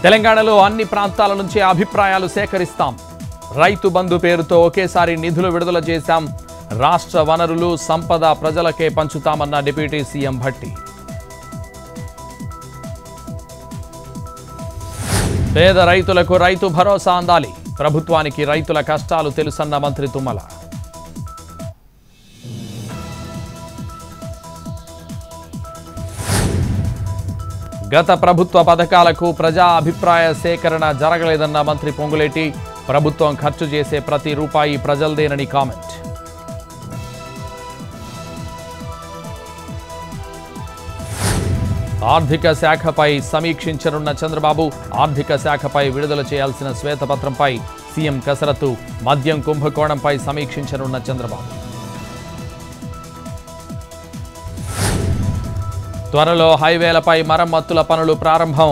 తెలంగాణలో అన్ని ప్రాంతాల నుంచి అభిప్రాయాలు సేకరిస్తాం. రైతు బంధు పేరుతో ఒకేసారి నిధులు విడుదల చేశాం. రాష్ట్ర వనరులు సంపద ప్రజలకే పంచుతామన్న డిప్యూటీ సీఎం భట్టి. పేద రైతులకు రైతు భరోసా అందాలి. ప్రభుత్వానికి రైతుల కష్టాలు తెలుసన్న మంత్రి తుమ్మల. గత ప్రభుత్వ పథకాలకు ప్రజా అభిప్రాయ సేకరణ జరగలేదన్న మంత్రి పొంగులేటి. ప్రభుత్వం ఖర్చు చేసే ప్రతి రూపాయి ప్రజలదేనని కామెంట్. ఆర్థిక శాఖపై సమీక్షించనున్న చంద్రబాబు. ఆర్థిక శాఖపై విడుదల చేయాల్సిన శ్వేతపత్రంపై సీఎం కసరత్తు. మద్యం కుంభకోణంపై సమీక్షించనున్న చంద్రబాబు. త్వరలో హైవేలపై మరమ్మతుల పనులు ప్రారంభం.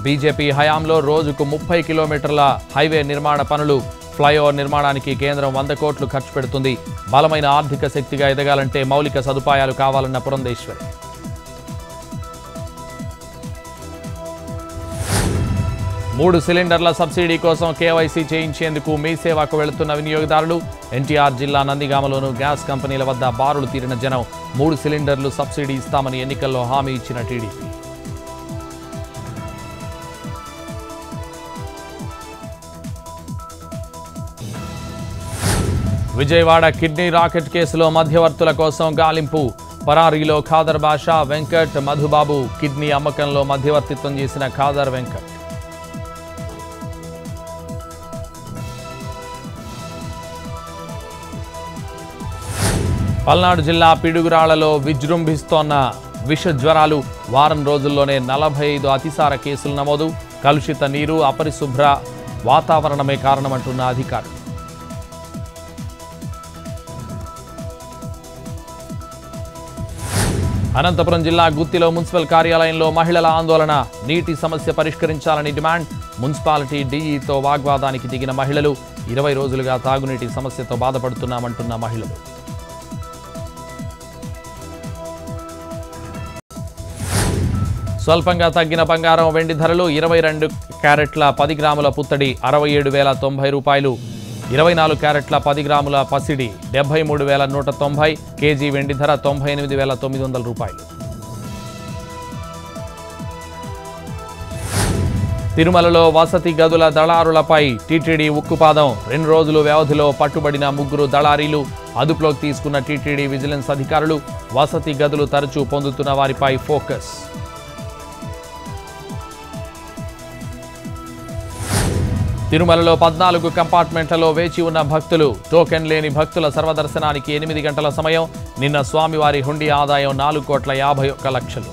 బీజేపీ హయాంలో రోజుకు 30 కిలోమీటర్ల హైవే నిర్మాణ పనులు. ఫ్లైఓవర్ నిర్మాణానికి కేంద్రం 100 కోట్లు ఖర్చు పెడుతుంది. బలమైన ఆర్థిక శక్తిగా ఎదగాలంటే మౌలిక సదుపాయాలు కావాలన్న పురంధేశ్వరి. మూడు సిలిండర్ల సబ్సిడీ కోసం కేవైసీ చేయించేందుకు మీ సేవకు వెళుతున్న వినియోగదారులు. ఎన్టీఆర్ జిల్లా నందిగామలోను గ్యాస్ కంపెనీల వద్ద బారులు తీరిన జనం. 3 సిలిండర్లు సబ్సిడీ ఇస్తామని ఎన్నికల్లో హామీ ఇచ్చిన టీడీపీ. విజయవాడ కిడ్నీ రాకెట్ కేసులో మధ్యవర్తుల కోసం గాలింపు. పరారీలో ఖాదర్ బాషా, వెంకట్, మధుబాబు. కిడ్నీ అమ్మకంలో మధ్యవర్తిత్వం చేసిన ఖాదర్, వెంకట్. పల్నాడు జిల్లా పిడుగురాళ్లలో విజృంభిస్తోన్న విష జ్వరాలు. వారం రోజుల్లోనే 45 అతిసార కేసులు నమోదు. కలుషిత నీరు, అపరిశుభ్ర వాతావరణమే కారణమంటున్న అధికారులు. అనంతపురం జిల్లా గుత్తిలో మున్సిపల్ కార్యాలయంలో మహిళల ఆందోళన. నీటి సమస్య పరిష్కరించాలని డిమాండ్. మున్సిపాలిటీ డీఈతో వాగ్వాదానికి దిగిన మహిళలు. 20 రోజులుగా తాగునీటి సమస్యతో బాధపడుతున్నామంటున్న మహిళలు. స్వల్పంగా తగ్గిన బంగారం, వెండి ధరలు. 22 క్యారెట్ల 10 గ్రాముల పుత్తడి 67,090 రూపాయలు. 24 క్యారెట్ల 10 గ్రాముల పసిడి 73,190. కేజీ వెండి ధర 98,900 రూపాయలు. తిరుమలలో వసతి గదుల దళారులపై టీటీడీ ఉక్కుపాదం. 2 రోజుల వ్యవధిలో పట్టుబడిన 3 దళారీలు. అదుపులోకి తీసుకున్న టీటీడీ విజిలెన్స్ అధికారులు. వసతి గదులు తరచూ పొందుతున్న వారిపై ఫోకస్. తిరుమలలో 14 కంపార్ట్మెంట్లలో వేచి ఉన్న భక్తులు. టోకెన్ లేని భక్తుల సర్వదర్శనానికి 8 గంటల సమయం. నిన్న స్వామివారి హుండీ ఆదాయం 4,51,00,000.